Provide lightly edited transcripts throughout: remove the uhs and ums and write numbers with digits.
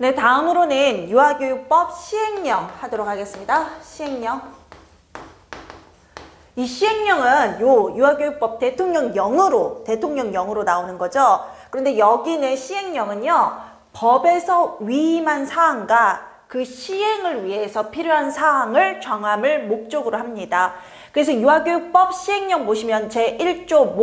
네, 다음으로는 유아교육법 시행령 하도록 하겠습니다. 시행령. 이 시행령은 요 유아교육법 대통령령으로 나오는 거죠. 그런데 여기는 시행령은요, 법에서 위임한 사항과 그 시행을 위해서 필요한 사항을 정함을 목적으로 합니다. 그래서 유아교육법 시행령 보시면 제1조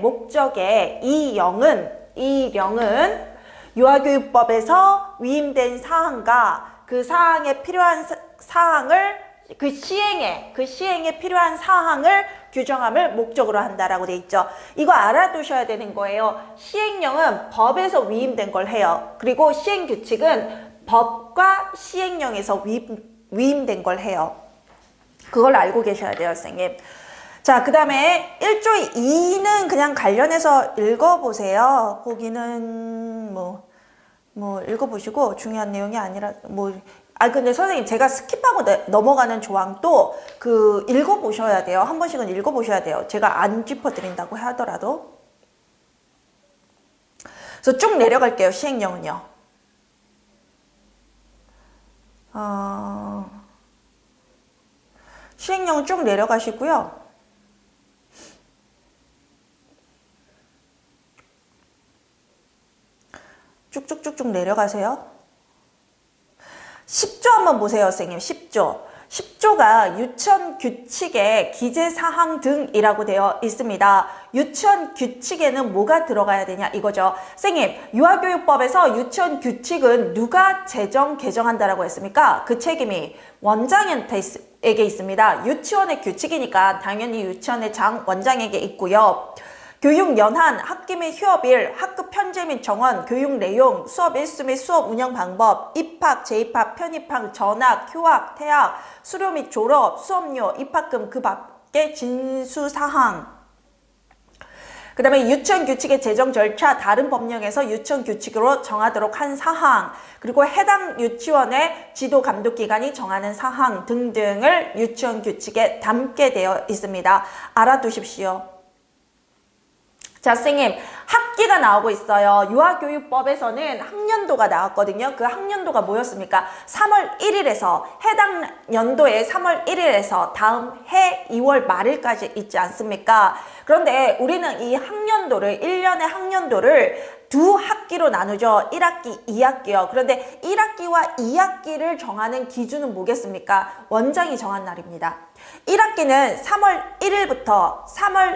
목적에 이 령은 유아교육법에서 위임된 사항과 그 사항에 필요한 사항을 그 시행에 필요한 사항을 규정함을 목적으로 한다라고 돼 있죠. 이거 알아두셔야 되는 거예요. 시행령은 법에서 위임된 걸 해요. 그리고 시행규칙은 법과 시행령에서 위임된 걸 해요. 그걸 알고 계셔야 돼요, 선생님. 자, 그 다음에 1조 2는 그냥 관련해서 읽어보세요. 보기는 뭐 읽어보시고 중요한 내용이 아니라 근데 선생님 제가 스킵하고 넘어가는 조항도 읽어보셔야 돼요. 한 번씩은 읽어보셔야 돼요. 제가 안 짚어드린다고 하더라도. 그래서 쭉 내려갈게요. 시행령은요. 시행령은 쭉 내려가시고요. 쭉쭉쭉쭉 내려가세요. 10조 한번 보세요, 선생님. 10조가 유치원 규칙의 기재사항 등이라고 되어 있습니다. 유치원 규칙에는 뭐가 들어가야 되냐 이거죠. 선생님, 유아교육법에서 유치원 규칙은 누가 개정한다라고 했습니까? 그 책임이 원장한테에게 있습니다. 유치원의 규칙이니까 당연히 유치원의 원장에게 있고요. 교육연한, 학기 및 휴업일, 학급 편제 및 정원, 교육 내용, 수업 일수 및 수업 운영 방법, 입학, 재입학, 편입학, 전학, 휴학, 퇴학, 수료 및 졸업, 수업료, 입학금 그 밖의 진수사항. 그 다음에 유치원 규칙의 제정 절차, 다른 법령에서 유치원 규칙으로 정하도록 한 사항, 그리고 해당 유치원의 지도 감독 기관이 정하는 사항 등등을 유치원 규칙에 담게 되어 있습니다. 알아두십시오. 자, 선생님, 학기가 나오고 있어요. 유아교육법에서는 학년도가 나왔거든요. 그 학년도가 뭐였습니까? 3월 1일에서 해당 연도의 3월 1일에서 다음 해 2월 말일까지 있지 않습니까? 그런데 우리는 이 학년도를 1년의 학년도를 두 학기로 나누죠. 1학기, 2학기요. 그런데 1학기와 2학기를 정하는 기준은 뭐겠습니까? 원장이 정한 날입니다. 1학기는 3월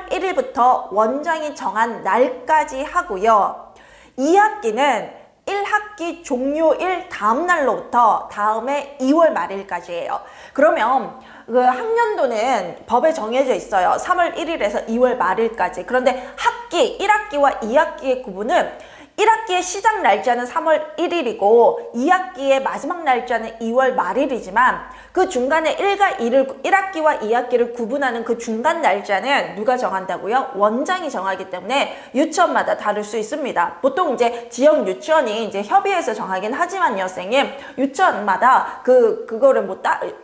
1일부터 원장이 정한 날까지 하고요. 2학기는 1학기 종료일 다음 날로부터 다음해 2월 말일까지예요. 그러면 그 학년도는 법에 정해져 있어요. 3월 1일에서 2월 말일까지. 그런데 1학기와 2학기의 구분은 1학기의 시작 날짜는 3월 1일이고 2학기의 마지막 날짜는 2월 말일이지만 그 중간에 1학기와 2학기를 구분하는 그 중간 날짜는 누가 정한다고요? 원장이 정하기 때문에 유치원마다 다를 수 있습니다. 보통 이제 지역 유치원이 이제 협의해서 정하긴 하지만요, 선생님. 유치원마다 그거를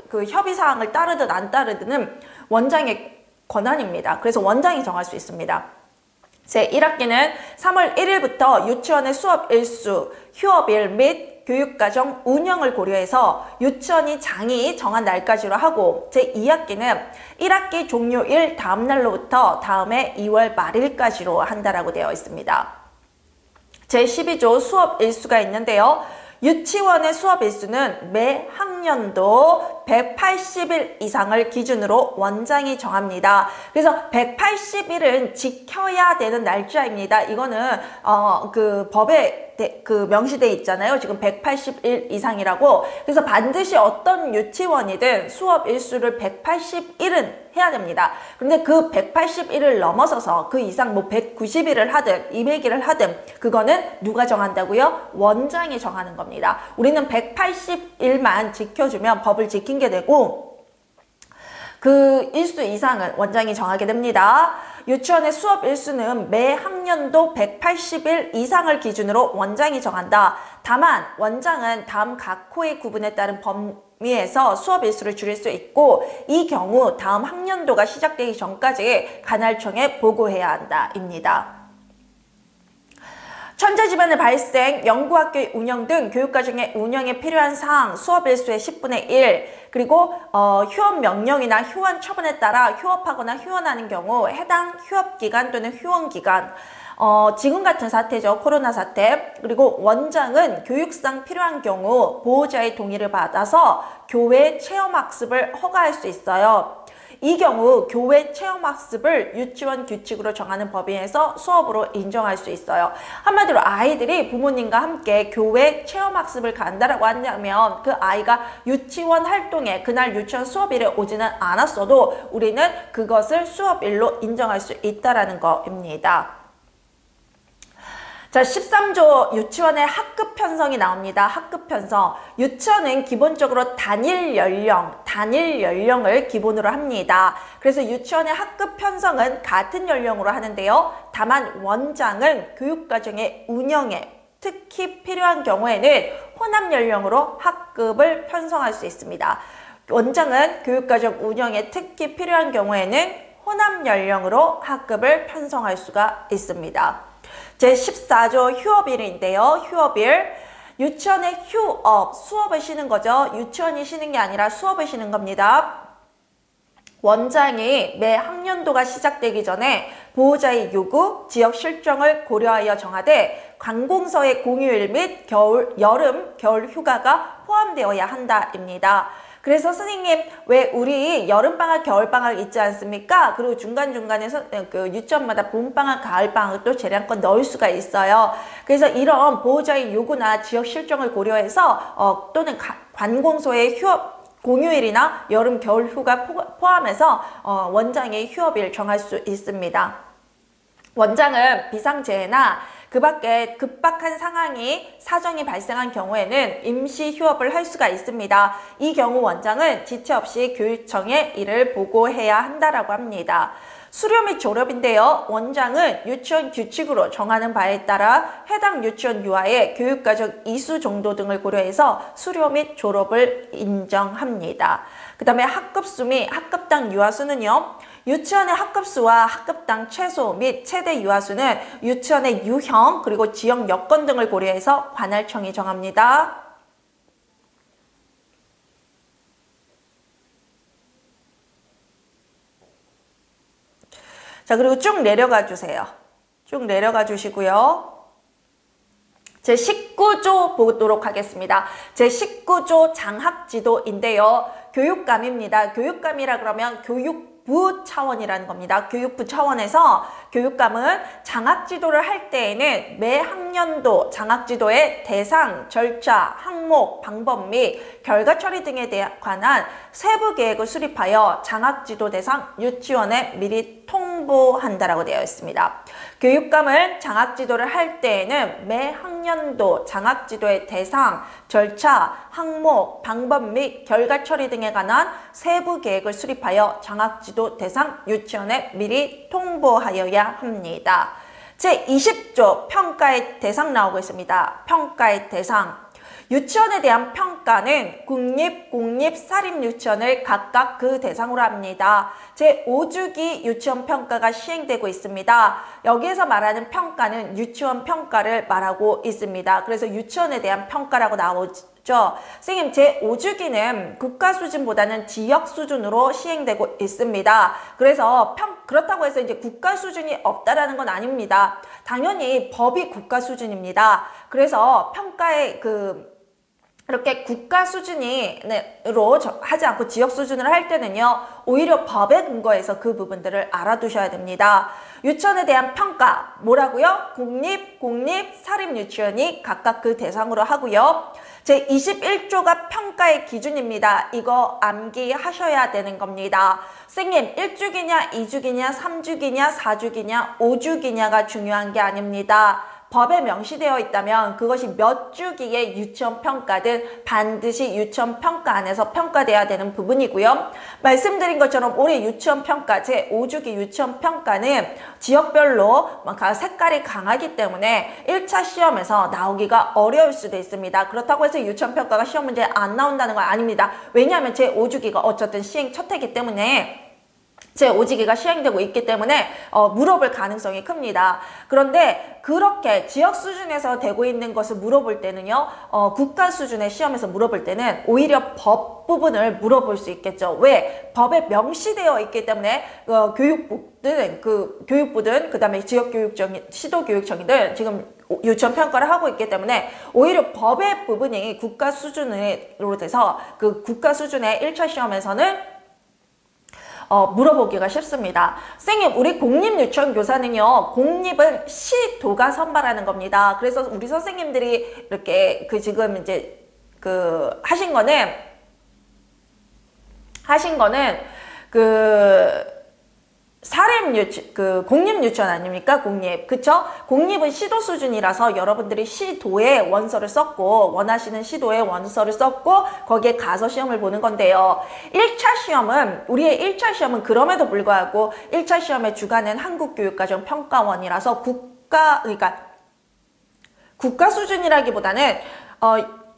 그 협의 사항을 따르든 안 따르든은 원장의 권한입니다. 그래서 원장이 정할 수 있습니다. 제1학기는 3월 1일부터 유치원의 수업 일수, 휴업일 및 교육과정 운영을 고려해서 유치원이 장이 정한 날까지로 하고 제2학기는 1학기 종료일 다음 날로부터 다음해 2월 말일까지로 한다라고 되어 있습니다. 제12조 수업 일수가 있는데요. 유치원의 수업 일수는 매 학년도 180일 이상을 기준으로 원장이 정합니다. 그래서 180일은 지켜야 되는 날짜입니다. 이거는 그 법에 명시되어 있잖아요. 지금 180일 이상이라고. 그래서 반드시 어떤 유치원이든 수업 일수를 180일은 해야 됩니다. 그런데 그 180일을 넘어서서 그 이상 190일을 하든 200일을 하든 그거는 누가 정한다고요? 원장이 정하는 겁니다. 우리는 180일만 지켜주면 법을 지킨 게 되고 그 일수 이상은 원장이 정하게 됩니다. 유치원의 수업 일수는 매 학년도 180일 이상을 기준으로 원장이 정한다. 다만 원장은 다음 각 호의 구분에 따른 범위에서 수업 일수를 줄일 수 있고 이 경우 다음 학년도가 시작되기 전까지 관할청에 보고해야 한다 입니다. 천재지변의 발생, 연구학교의 운영 등 교육과정의 운영에 필요한 사항, 수업 일수의 10분의 1, 그리고 휴업 명령이나 휴원 처분에 따라 휴업하거나 휴원하는 경우 해당 휴업기간 또는 휴원기간, 지금 같은 사태죠. 코로나 사태. 그리고 원장은 교육상 필요한 경우 보호자의 동의를 받아서 교외 체험학습을 허가할 수 있어요. 이 경우 교외 체험학습을 유치원 규칙으로 정하는 법인에서 수업으로 인정할 수 있어요. 한마디로 아이들이 부모님과 함께 교외 체험학습을 간다라고 한다면 그 아이가 유치원 활동에 그날 유치원 수업일에 오지는 않았어도 우리는 그것을 수업일로 인정할 수 있다라는 거입니다. 자, 13조 유치원의 학급 편성이 나옵니다. 학급 편성. 유치원은 기본적으로 단일 연령을 기본으로 합니다. 그래서 유치원의 학급 편성은 같은 연령으로 하는데요. 다만 원장은 교육과정의 운영에 특히 필요한 경우에는 혼합 연령으로 학급을 편성할 수 있습니다. 원장은 교육과정 운영에 특히 필요한 경우에는 혼합 연령으로 학급을 편성할 수가 있습니다. 제14조 휴업일인데요. 휴업일. 유치원의 휴업, 수업을 쉬는 거죠. 유치원이 쉬는 게 아니라 수업을 쉬는 겁니다. 원장이 매 학년도가 시작되기 전에 보호자의 요구, 지역 실정을 고려하여 정하되 관공서의 공휴일 및 여름, 겨울 휴가가 포함되어야 한다입니다. 그래서 선생님 왜 우리 여름방학, 겨울방학 있지 않습니까? 그리고 중간중간에 그 유치원마다 봄방학, 가을방학 또 재량권 넣을 수가 있어요. 그래서 이런 보호자의 요구나 지역 실정을 고려해서 또는 관공서의 휴업 공휴일이나 여름, 겨울 휴가 포함해서 원장의 휴업일 정할 수 있습니다. 원장은 비상재해나 그 밖에 급박한 사정이 발생한 경우에는 임시 휴업을 할 수가 있습니다. 이 경우 원장은 지체 없이 교육청에 이를 보고해야 한다라고 합니다. 수료 및 졸업인데요. 원장은 유치원 규칙으로 정하는 바에 따라 해당 유치원 유아의 교육과정 이수 정도 등을 고려해서 수료 및 졸업을 인정합니다. 그 다음에 학급수 및 학급당 유아수는요. 유치원의 학급수와 학급당 최소 및 최대 유아수는 유치원의 유형 그리고 지역 여건 등을 고려해서 관할청이 정합니다. 자, 그리고 쭉 내려가 주세요. 쭉 내려가 주시고요. 제19조 보도록 하겠습니다. 제19조 장학지도인데요. 교육감입니다. 교육감이라 그러면 교육부 차원이라는 겁니다. 교육부 차원에서 교육감은 장학지도를 할 때에는 매 학년도 장학지도의 대상, 절차, 항목, 방법 및 결과 처리 등에 관한 세부 계획을 수립하여 장학지도 대상 유치원에 미리 통보한다라고 되어 있습니다. 교육감은 장학지도를 할 때에는 매 학년도 장학지도의 대상, 절차, 항목, 방법 및 결과 처리 등에 관한 세부 계획을 수립하여 장학지도 대상 유치원에 미리 통보하여야 합니다. 제20조 평가의 대상 나오고 있습니다. 평가의 대상. 유치원에 대한 평가는 국립, 공립, 사립 유치원을 각각 그 대상으로 합니다. 제5주기 유치원 평가가 시행되고 있습니다. 여기에서 말하는 평가는 유치원 평가를 말하고 있습니다. 그래서 유치원에 대한 평가라고 나오죠. 선생님, 제5주기는 국가 수준보다는 지역 수준으로 시행되고 있습니다. 그래서 그렇다고 해서 이제 국가 수준이 없다라는 건 아닙니다. 당연히 법이 국가 수준입니다. 그래서 평가의 이렇게 국가 수준으로 하지 않고 지역 수준을 할 때는요. 오히려 법에 근거해서 그 부분들을 알아두셔야 됩니다. 유치원에 대한 평가 뭐라고요? 국립, 공립, 사립 유치원이 각각 그 대상으로 하고요. 제21조가 평가의 기준입니다. 이거 암기하셔야 되는 겁니다. 선생님 1주기냐, 2주기냐, 3주기냐, 4주기냐, 5주기냐가 중요한 게 아닙니다. 법에 명시되어 있다면 그것이 몇 주기의 유치원 평가든 반드시 유치원 평가 안에서 평가돼야 되는 부분이고요. 말씀드린 것처럼 올해 유치원 평가, 제5주기 유치원 평가는 지역별로 색깔이 강하기 때문에 1차 시험에서 나오기가 어려울 수도 있습니다. 그렇다고 해서 유치원 평가가 시험 문제에 안 나온다는 건 아닙니다. 왜냐하면 제5주기가 어쨌든 시행 첫 해이기 때문에 제5지기가 시행되고 있기 때문에 물어볼 가능성이 큽니다. 그런데 그렇게 지역 수준에서 되고 있는 것을 물어볼 때는요, 국가 수준의 시험에서 물어볼 때는 오히려 법 부분을 물어볼 수 있겠죠. 왜? 법에 명시되어 있기 때문에 교육부든 그다음에 지역교육청, 시도교육청이든 지금 유치원 평가를 하고 있기 때문에 오히려 법의 부분이 국가 수준으로 돼서 그 국가 수준의 1차 시험에서는 물어보기가 쉽습니다. 선생님, 우리 공립유치원 교사는요, 공립은 시도가 선발하는 겁니다. 그래서 우리 선생님들이 이렇게 지금 이제 하신 거는 공립유치원 아닙니까? 공립. 그쵸? 공립은 시도 수준이라서 여러분들이 시도에 원서를 썼고, 원하시는 시도에 원서를 썼고, 거기에 가서 시험을 보는 건데요. 1차 시험은, 우리의 1차 시험은 그럼에도 불구하고 1차 시험의 주관은 한국교육과정평가원이라서 그러니까 국가 수준이라기보다는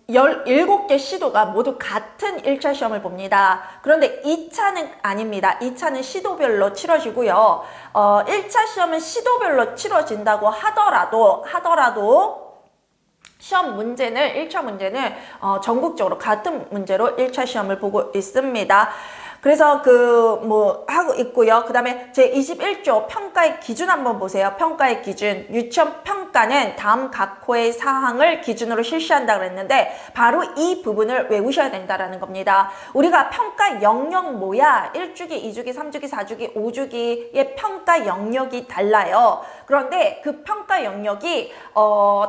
17개 시도가 모두 같은 1차 시험을 봅니다. 그런데 2차는 아닙니다. 2차는 시도별로 치러지고요. 1차 시험은 시도별로 치러진다고 하더라도 시험 문제는 1차 문제는 전국적으로 같은 문제로 1차 시험을 보고 있습니다. 그래서 하고 있고요. 그 다음에 제21조 평가의 기준 한번 보세요. 평가의 기준. 유치원 평가는 다음 각 호의 사항을 기준으로 실시한다 그랬는데 바로 이 부분을 외우셔야 된다라는 겁니다. 우리가 평가 영역 뭐야? 1주기, 2주기, 3주기, 4주기, 5주기의 평가 영역이 달라요. 그런데 그 평가 영역이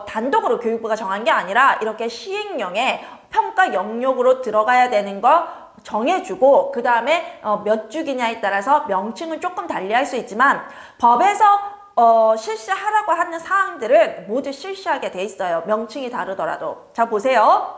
단독으로 교육부가 정한 게 아니라 이렇게 시행령에 평가 영역으로 들어가야 되는 거 정해주고 그 다음에 몇 주기냐에 따라서 명칭은 조금 달리할 수 있지만 법에서 실시하라고 하는 사항들은 모두 실시하게 돼 있어요. 명칭이 다르더라도. 자, 보세요.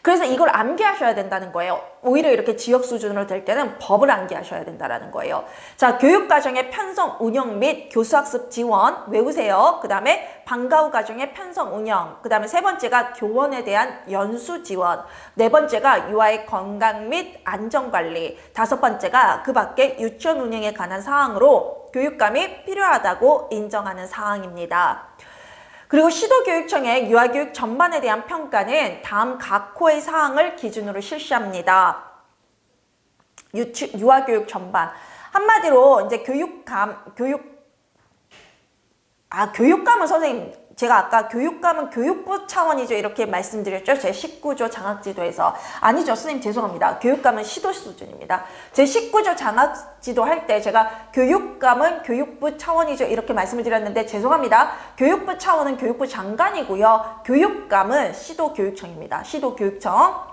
그래서 이걸 암기하셔야 된다는 거예요. 오히려 이렇게 지역 수준으로 될 때는 법을 암기하셔야 된다는 거예요. 자, 교육과정의 편성 운영 및 교수학습 지원 외우세요. 그 다음에 방과 후 과정의 편성 운영, 그 다음에 세 번째가 교원에 대한 연수 지원, 네 번째가 유아의 건강 및 안전관리, 다섯 번째가 그 밖에 유치원 운영에 관한 사항으로 교육감이 필요하다고 인정하는 사항입니다. 그리고 시도교육청의 유아교육 전반에 대한 평가는 다음 각 호의 사항을 기준으로 실시합니다. 유아교육 전반. 한마디로 이제 교육감은 선생님, 제가 아까 교육감은 교육부 차원이죠 이렇게 말씀드렸죠. 제 19조 장학지도에서. 아니죠, 선생님 죄송합니다. 교육감은 시도 수준입니다. 제 19조 장학지도 할 때 제가 교육감은 교육부 차원이죠 이렇게 말씀을 드렸는데 죄송합니다. 교육부 차원은 교육부 장관이고요. 교육감은 시도교육청입니다. 시도교육청.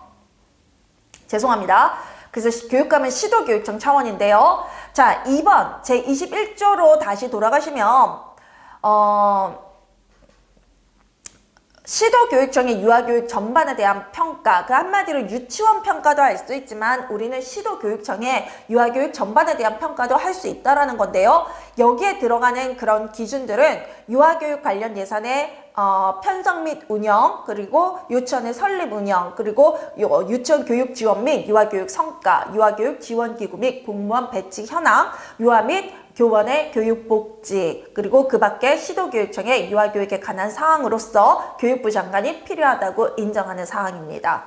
죄송합니다. 그래서 교육감은 시도교육청 차원인데요. 자, 2번 제 21조로 다시 돌아가시면 시도교육청의 유아교육 전반에 대한 평가, 그 한마디로 유치원 평가도 할 수 있지만 우리는 시도교육청의 유아교육 전반에 대한 평가도 할 수 있다라는 건데요. 여기에 들어가는 그런 기준들은 유아교육 관련 예산의 편성 및 운영, 그리고 유치원의 설립 운영, 그리고 유치원 교육 지원 및 유아교육 성과, 유아교육 지원기구 및 공무원 배치 현황, 유아 및 교원의 교육복지, 그리고 그 밖에 시도교육청의 유아교육에 관한 사항으로서 교육부 장관이 필요하다고 인정하는 사항입니다.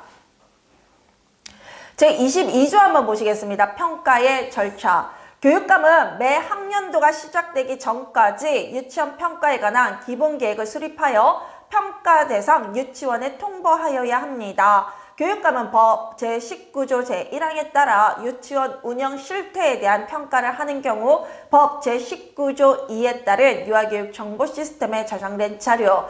제22조 한번 보시겠습니다. 평가의 절차. 교육감은 매 학년도가 시작되기 전까지 유치원 평가에 관한 기본 계획을 수립하여 평가 대상 유치원에 통보하여야 합니다. 교육감은 법 제19조 제1항에 따라 유치원 운영 실태에 대한 평가를 하는 경우 법 제19조 2에 따른 유아교육 정보 시스템에 저장된 자료,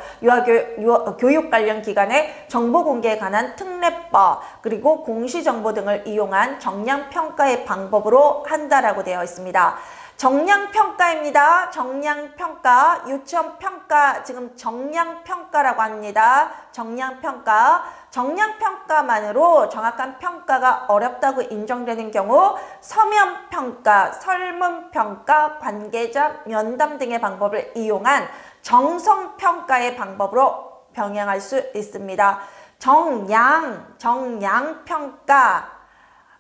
교육 관련 기관의 정보 공개에 관한 특례법, 그리고 공시정보 등을 이용한 정량평가의 방법으로 한다라고 되어 있습니다. 정량평가입니다. 정량평가, 유치원평가, 지금 정량평가라고 합니다. 정량평가. 정량평가만으로 정확한 평가가 어렵다고 인정되는 경우 서면평가, 설문평가, 관계자 면담 등의 방법을 이용한 정성평가의 방법으로 병행할 수 있습니다. 정량평가.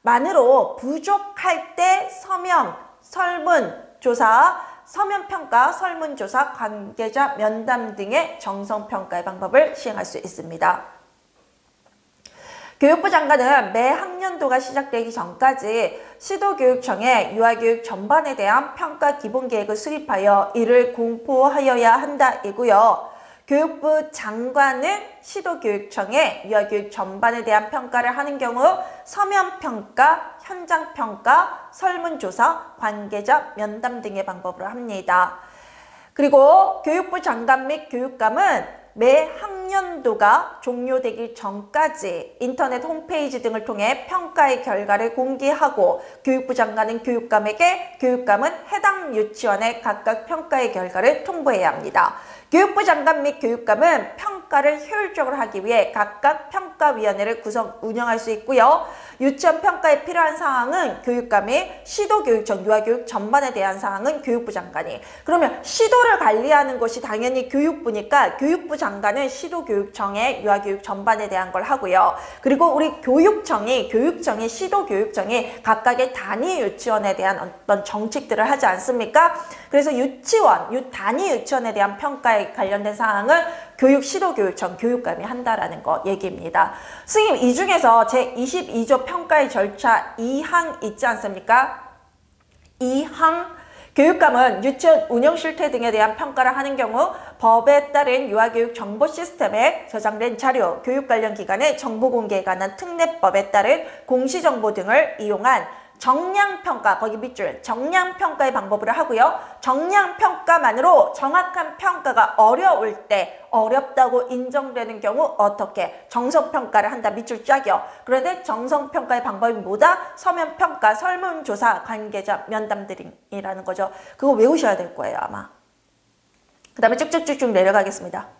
만으로 부족할 때 서면, 설문조사, 서면평가, 설문조사, 관계자 면담 등의 정성평가의 방법을 시행할 수 있습니다. 교육부 장관은 매 학년도가 시작되기 전까지 시도교육청에 유아교육 전반에 대한 평가 기본계획을 수립하여 이를 공포하여야 한다이고요. 교육부 장관은 시도교육청에 유아교육 전반에 대한 평가를 하는 경우 서면평가, 현장평가, 설문조사, 관계자 면담 등의 방법으로 합니다. 그리고 교육부 장관 및 교육감은 매 학년도가 종료되기 전까지 인터넷 홈페이지 등을 통해 평가의 결과를 공개하고 교육부 장관은 교육감에게, 교육감은 해당 유치원의 각각 평가의 결과를 통보해야 합니다. 교육부 장관 및 교육감은 평가를 효율적으로 하기 위해 각각 평가위원회를 운영할 수 있고요. 유치원 평가에 필요한 사항은 교육감이, 시도교육청, 유아교육 전반에 대한 사항은 교육부 장관이. 그러면 시도를 관리하는 것이 당연히 교육부니까 교육부 장관은 시도교육청의 유아교육 전반에 대한 걸 하고요. 그리고 우리 교육청이 시도교육청이 각각의 단위 유치원에 대한 어떤 정책들을 하지 않습니까? 그래서 단위 유치원에 대한 평가에 관련된 사항을 시도교육청, 교육감이 한다라는 거 얘기입니다. 선생님, 이 중에서 제22조 평가의 절차 2항 있지 않습니까? 2항 교육감은 유치원 운영 실태 등에 대한 평가를 하는 경우 법에 따른 유아교육 정보 시스템에 저장된 자료, 교육 관련 기관의 정보 공개에 관한 특례법에 따른 공시정보 등을 이용한 정량평가, 거기 밑줄, 정량평가의 방법으로 하고요. 정량평가만으로 정확한 평가가 어려울 때, 어렵다고 인정되는 경우 어떻게? 정성평가를 한다, 밑줄 짝이요. 그런데 정성평가의 방법이 뭐다? 서면평가, 설문조사, 관계자, 면담 등이라는 거죠. 그거 외우셔야 될 거예요, 아마. 그 다음에 쭉쭉쭉쭉 내려가겠습니다.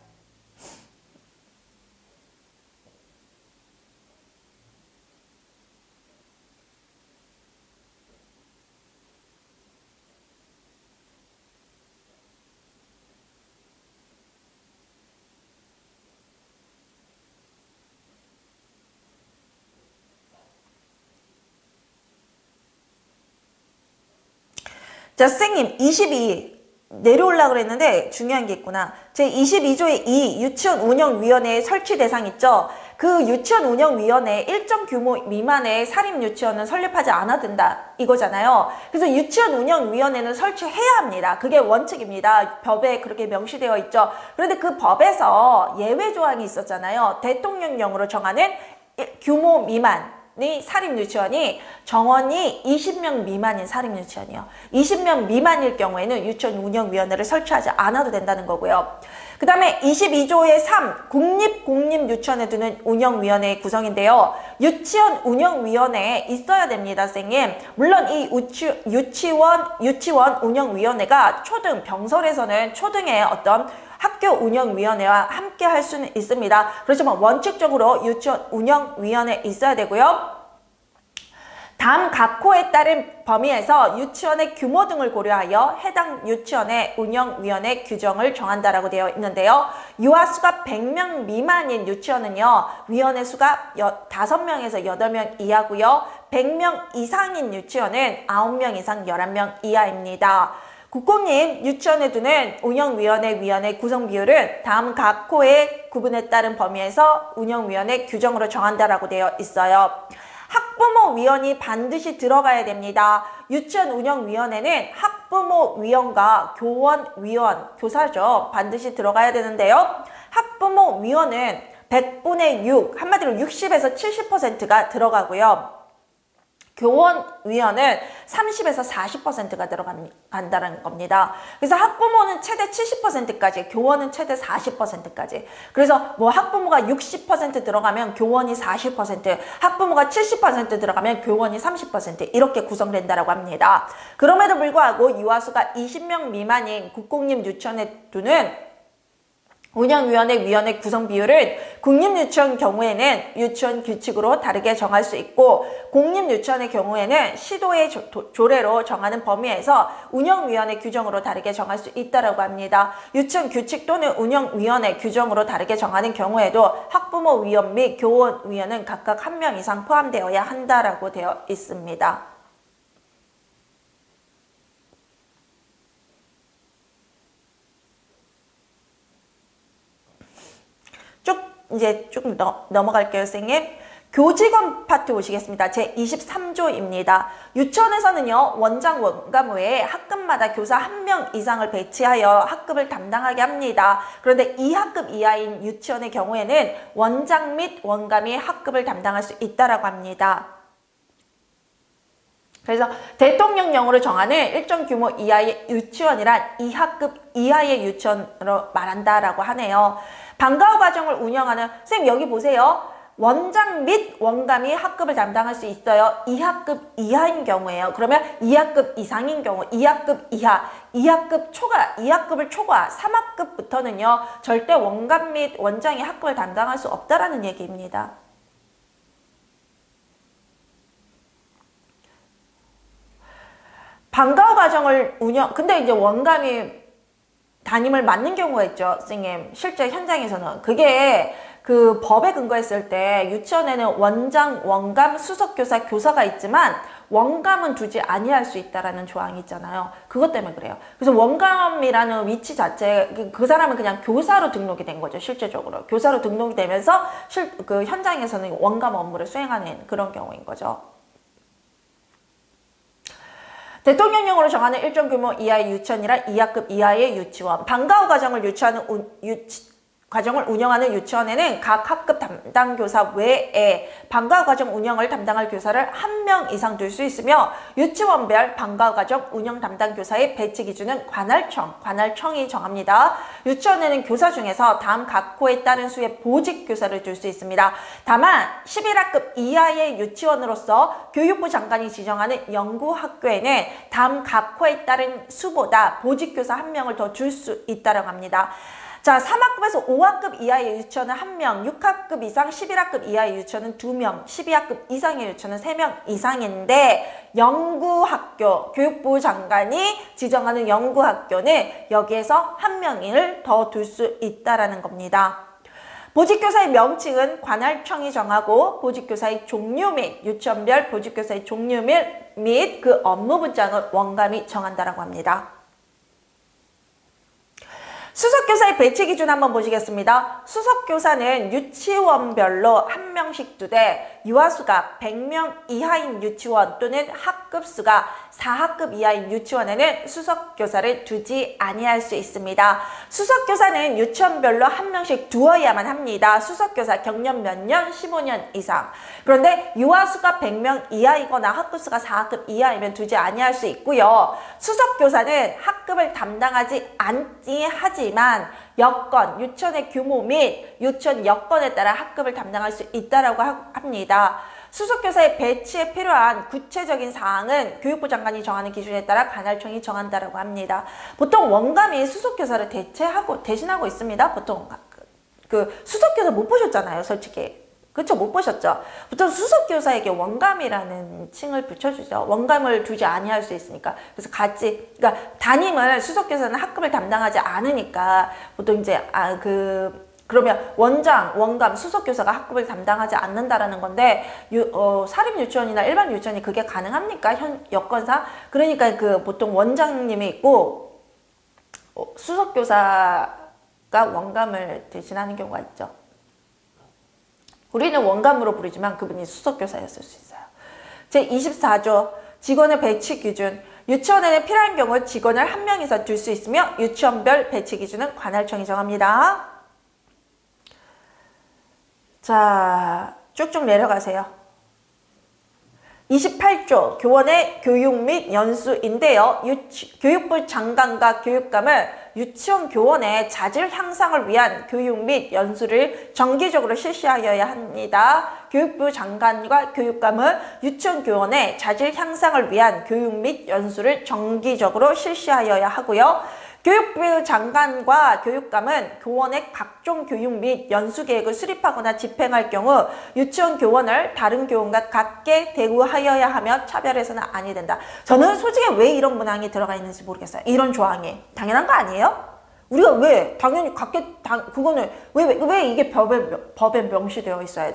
자, 선생님 22 내려오려고 그랬는데 중요한 게 있구나. 제22조의 2 유치원 운영위원회의 설치 대상 있죠. 그 유치원 운영위원회에 일정 규모 미만의 사립유치원은 설립하지 않아도 된다 이거잖아요. 그래서 유치원 운영위원회는 설치해야 합니다. 그게 원칙입니다. 법에 그렇게 명시되어 있죠. 그런데 그 법에서 예외 조항이 있었잖아요. 대통령령으로 정하는 규모 미만 사립유치원이 정원이 20명 미만인 사립유치원이요. 20명 미만일 경우에는 유치원 운영위원회를 설치하지 않아도 된다는 거고요. 그 다음에 22조의 3 공립유치원에 두는 운영위원회의 구성인데요. 유치원 운영위원회에 있어야 됩니다, 선생님. 물론 이 유치원 운영위원회가 초등, 병설에서는 초등의 어떤 학교 운영위원회와 함께 할 수는 있습니다. 그렇지만 원칙적으로 유치원 운영위원회에 있어야 되고요. 다음 각 호에 따른 범위에서 유치원의 규모 등을 고려하여 해당 유치원의 운영위원회 규정을 정한다라고 되어 있는데요. 유아수가 100명 미만인 유치원은요. 위원회 수가 5명에서 8명 이하고요. 100명 이상인 유치원은 9명 이상 11명 이하입니다. 국공립 유치원에 두는 운영위원회 구성 비율은 다음 각 호의 구분에 따른 범위에서 운영위원회 규정으로 정한다라고 되어 있어요. 학부모위원이 반드시 들어가야 됩니다. 유치원 운영위원회는 학부모위원과 교원위원, 교사죠. 반드시 들어가야 되는데요. 학부모위원은 100분의 6, 한마디로 60에서 70%가 들어가고요. 교원위원은 30에서 40%가 들어간다는 겁니다. 그래서 학부모는 최대 70%까지, 교원은 최대 40%까지. 그래서 뭐 학부모가 60% 들어가면 교원이 40%, 학부모가 70% 들어가면 교원이 30% 이렇게 구성된다고 합니다. 그럼에도 불구하고 유아수가 20명 미만인 국공립 유치원에 두는 운영위원회 구성 비율은 국립유치원 경우에는 유치원 규칙으로 다르게 정할 수 있고 공립유치원의 경우에는 시도의 조례로 정하는 범위에서 운영위원회 규정으로 다르게 정할 수 있다고 합니다. 유치원 규칙 또는 운영위원회 규정으로 다르게 정하는 경우에도 학부모위원 및 교원위원은 각각 1명 이상 포함되어야 한다라고 되어 있습니다. 이제 쭉 넘어갈게요, 선생님. 교직원 파트 보시겠습니다. 제23조입니다. 유치원에서는요, 원장, 원감 외에 학급마다 교사 1명 이상을 배치하여 학급을 담당하게 합니다. 그런데 2학급 이하인 유치원의 경우에는 원장 및 원감이 학급을 담당할 수 있다고 합니다. 그래서 대통령령으로 정하는 일정 규모 이하의 유치원이란 2학급 이하의 유치원으로 말한다라고 하네요. 방과후 과정을 운영하는, 선생님 여기 보세요. 원장 및 원감이 학급을 담당할 수 있어요. 2학급 이하인 경우에요. 그러면 2학급 이상인 경우, 2학급 이하, 2학급 초과, 2학급을 초과, 3학급부터는요. 절대 원감 및 원장이 학급을 담당할 수 없다라는 얘기입니다. 방과후 과정을 근데 이제 원감이 담임을 맡는 경우가 있죠, 선생님. 실제 현장에서는. 그게 그 법에 근거했을 때 유치원에는 원장, 원감, 수석교사, 교사가 있지만 원감은 두지 아니할 수 있다라는 조항이 있잖아요. 그것 때문에 그래요. 그래서 원감이라는 위치 자체, 그 사람은 그냥 교사로 등록이 된 거죠, 실제적으로. 교사로 등록이 되면서 그 현장에서는 원감 업무를 수행하는 그런 경우인 거죠. 대통령령으로 정하는 일정 규모 이하의 유치원이란 2학급 이하의 유치원. 방과후 과정을 과정을 운영하는 유치원에는 각 학급 담당 교사 외에 방과후 과정 운영을 담당할 교사를 1명 이상 둘 수 있으며 유치원별 방과후 과정 운영 담당 교사의 배치 기준은 관할청이 정합니다. 유치원에는 교사 중에서 다음 각 호에 따른 수의 보직 교사를 둘 수 있습니다. 다만 11학급 이하의 유치원으로서 교육부 장관이 지정하는 연구학교에는 다음 각 호에 따른 수보다 보직 교사 1명을 더 줄 수 있다고 합니다. 자, 3학급에서 5학급 이하의 유치원은 1명, 6학급 이상 11학급 이하의 유치원은 2명, 12학급 이상의 유치원은 3명 이상인데 연구학교, 교육부 장관이 지정하는 연구학교는 여기에서 1명을 더 둘 수 있다라는 겁니다. 보직교사의 명칭은 관할청이 정하고 보직교사의 종류 및 유치원별 보직교사의 종류 및 그 업무 분장을 원감이 정한다라고 합니다. 수석교사의 배치 기준 한번 보시겠습니다. 수석교사는 유치원별로 1명씩 두되 유아수가 100명 이하인 유치원 또는 학급수가 4학급 이하인 유치원에는 수석교사를 두지 아니할 수 있습니다. 수석교사는 유치원별로 1명씩 두어야만 합니다. 수석교사 경력 몇 년? 15년 이상. 그런데 유아수가 100명 이하이거나 학급수가 4학급 이하이면 두지 아니할 수 있고요. 수석교사는 학급을 담당하지 하지만 여건, 유치원의 규모 및 유치원 여건에 따라 학급을 담당할 수 있다고 합니다. 수석교사의 배치에 필요한 구체적인 사항은 교육부 장관이 정하는 기준에 따라 관할청이 정한다고 합니다. 보통 원감이 수석교사를 대신하고 있습니다. 보통 그 수석교사 못 보셨잖아요, 솔직히. 그렇죠? 못 보셨죠? 보통 수석교사에게 원감이라는 칭을 붙여주죠. 원감을 두지 아니할 수 있으니까. 그래서 그러니까 담임을 수석교사는 학급을 담당하지 않으니까 보통 이제 그러면 원장, 원감, 수석교사가 학급을 담당하지 않는다라는 건데 사립유치원이나 일반 유치원이 그게 가능합니까? 여건상? 그러니까 보통 원장님이 있고 수석교사가 원감을 대신하는 경우가 있죠. 우리는 원감으로 부르지만 그분이 수석교사였을 수 있어요. 제24조 직원의 배치 기준. 유치원에는 필요한 경우 직원을 1명 이상 둘 수 있으며 유치원별 배치 기준은 관할청이 정합니다. 자, 쭉쭉 내려가세요. 28조 교원의 교육 및 연수인데요. 교육부 장관과 교육감을 유치원 교원의 자질 향상을 위한 교육 및 연수를 정기적으로 실시하여야 합니다. 교육부 장관과 교육감은 유치원 교원의 자질 향상을 위한 교육 및 연수를 정기적으로 실시하여야 하고요. 교육부 장관과 교육감은 교원의 각종 교육 및 연수계획을 수립하거나 집행할 경우 유치원 교원을 다른 교원과 같게 대우하여야 하며 차별해서는 아니 된다. 저는 솔직히 왜 이런 문항이 들어가 있는지 모르겠어요. 이런 조항이. 당연한 거 아니에요? 우리가 왜 당연히 그거는 왜 이게 법에 명시되어 있어야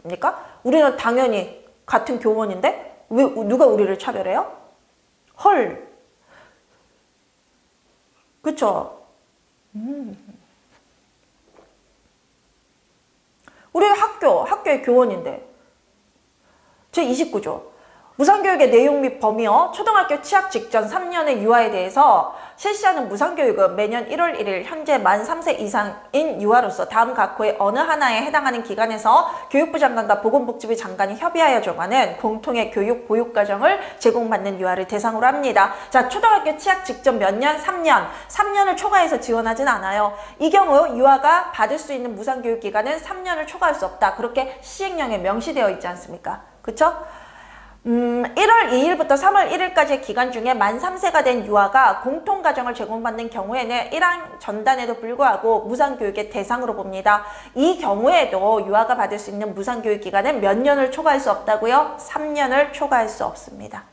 됩니까? 우리는 당연히 같은 교원인데 왜 누가 우리를 차별해요? 헐. 그쵸? 우리 학교의 교원인데 제29조 무상교육의 내용 및 범위어 초등학교 취학 직전 3년의 유아에 대해서 실시하는 무상교육은 매년 1월 1일 현재 만 3세 이상인 유아로서 다음 각 호의 어느 하나에 해당하는 기관에서 교육부 장관과 보건복지부 장관이 협의하여 정하는 공통의 교육 보육과정을 제공받는 유아를 대상으로 합니다. 자, 초등학교 취학 직전 몇 년? 3년. 3년을 초과해서 지원하진 않아요. 이 경우 유아가 받을 수 있는 무상교육기간은 3년을 초과할 수 없다. 그렇게 시행령에 명시되어 있지 않습니까? 그쵸? 1월 2일부터 3월 1일까지의 기간 중에 만 3세가 된 유아가 공통가정을 제공받는 경우에는 1학 전단에도 불구하고 무상교육의 대상으로 봅니다. 이 경우에도 유아가 받을 수 있는 무상교육 기간은 몇 년을 초과할 수 없다고요? 3년을 초과할 수 없습니다.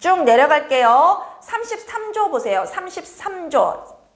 쭉 내려갈게요. 33조 보세요.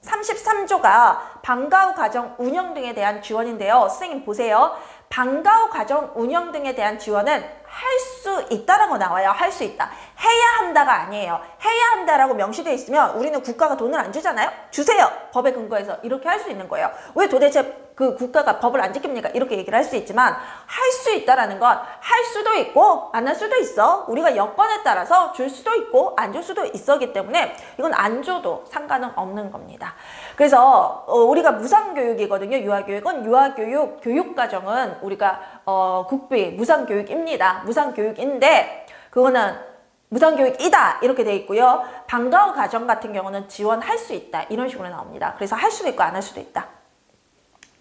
33조가 방과 후 가정 운영 등에 대한 지원인데요. 선생님 보세요. 방과 후 가정 운영 등에 대한 지원은 할 수 있다라고 나와요. 할 수 있다. 해야 한다가 아니에요. 해야 한다라고 명시되어 있으면 우리는 국가가 돈을 안 주잖아요. 주세요. 법에 근거해서 이렇게 할 수 있는 거예요. 왜 도대체 그 국가가 법을 안 지킵니까? 이렇게 얘기를 할 수 있지만 할 수 있다라는 건 할 수도 있고 안 할 수도 있어. 우리가 여건에 따라서 줄 수도 있고 안 줄 수도 있었기 때문에 이건 안 줘도 상관은 없는 겁니다. 그래서 우리가 무상교육이거든요. 유아교육은 유아교육 교육과정은 우리가 국비 무상교육입니다. 무상교육인데 그거는 무상교육이다 이렇게 돼 있고요. 방과 후 가정 같은 경우는 지원할 수 있다 이런 식으로 나옵니다. 그래서 할 수도 있고 안 할 수도 있다.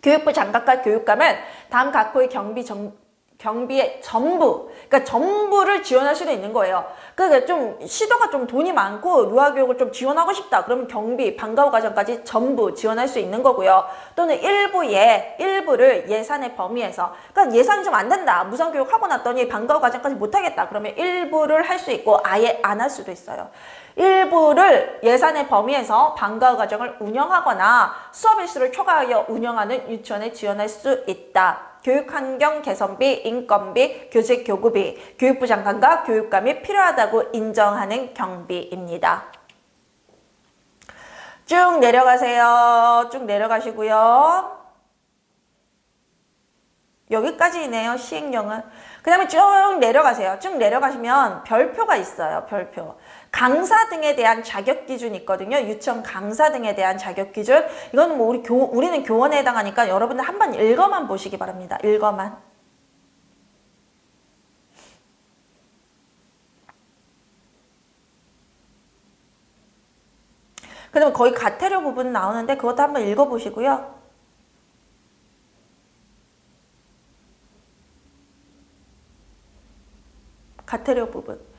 교육부 장관과 교육감은 다음 각 호의 경비의 전부, 그러니까 전부를 지원할 수도 있는 거예요. 그러니까 좀 시도가 좀 돈이 많고 유아교육을 좀 지원하고 싶다. 그러면 경비, 방과 후 과정까지 전부 지원할 수 있는 거고요. 또는 일부를 예산의 범위에서, 그러니까 예산이 좀 안 된다. 무상교육 하고 났더니 방과 후 과정까지 못하겠다. 그러면 일부를 할 수 있고 아예 안 할 수도 있어요. 일부를 예산의 범위에서 방과 후 과정을 운영하거나 수업 일수를 초과하여 운영하는 유치원에 지원할 수 있다. 교육환경 개선비, 인건비, 교직 교구비, 교육부 장관과 교육감이 필요하다고 인정하는 경비입니다. 쭉 내려가세요. 쭉 내려가시고요. 여기까지네요. 시행령은. 그 다음에 쭉 내려가세요. 쭉 내려가시면 별표가 있어요. 별표. 강사 등에 대한 자격 기준이 있거든요. 유치원 강사 등에 대한 자격 기준. 이건 뭐 우리는 교원에 해당하니까 여러분들 한번 읽어만 보시기 바랍니다. 읽어만. 그 다음에 거의 가태료 부분 나오는데 그것도 한번 읽어보시고요. 가태료 부분.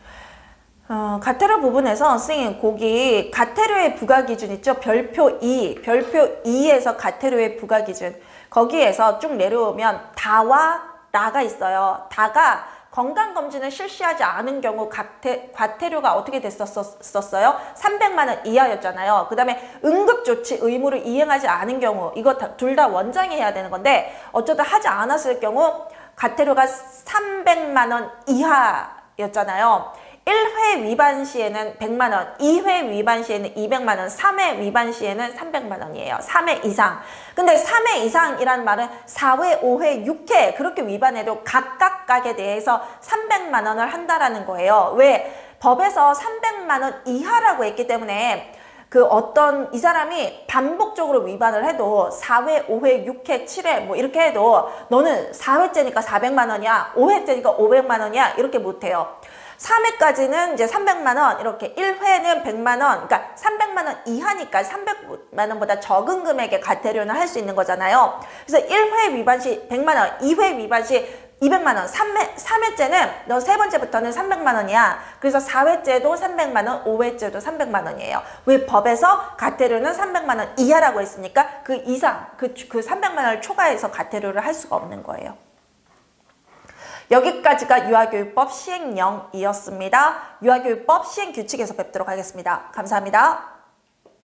가태료 부분에서 선생님 거기 가태료의 부과기준 있죠? 별표 2에서 가태료의 부과기준 거기에서 쭉 내려오면 다와 라가 있어요. 다가 건강검진을 실시하지 않은 경우 과태료가 어떻게 됐었어요? 300만 원 이하였잖아요. 그 다음에 응급조치 의무를 이행하지 않은 경우 이거 둘 다 원장이 해야 되는 건데 어쩌다 하지 않았을 경우 과태료가 300만 원 이하였잖아요. 1회 위반 시에는 100만 원, 2회 위반 시에는 200만 원, 3회 위반 시에는 300만 원이에요. 3회 이상. 근데 3회 이상이란 말은 4회, 5회, 6회 그렇게 위반해도 각각각에 대해서 300만 원을 한다라는 거예요. 왜? 법에서 300만 원 이하라고 했기 때문에 그 어떤 이 사람이 반복적으로 위반을 해도 4회, 5회, 6회, 7회 뭐 이렇게 해도 너는 4회째니까 400만 원이야, 5회째니까 500만 원이야 이렇게 못해요. 3회까지는 이제 300만 원 이렇게 1회는 100만 원 그러니까 300만 원 이하니까 300만 원보다 적은 금액의 과태료는 할 수 있는 거잖아요. 그래서 1회 위반 시 100만 원, 2회 위반 시 200만 원. 3회째는 너 세 번째부터는 300만 원이야. 그래서 4회째도 300만 원, 5회째도 300만 원이에요. 왜 법에서 과태료는 300만 원 이하라고 했으니까 그 이상, 그 300만 원을 초과해서 과태료를 할 수가 없는 거예요. 여기까지가 유아교육법 시행령이었습니다. 유아교육법 시행규칙에서 뵙도록 하겠습니다. 감사합니다.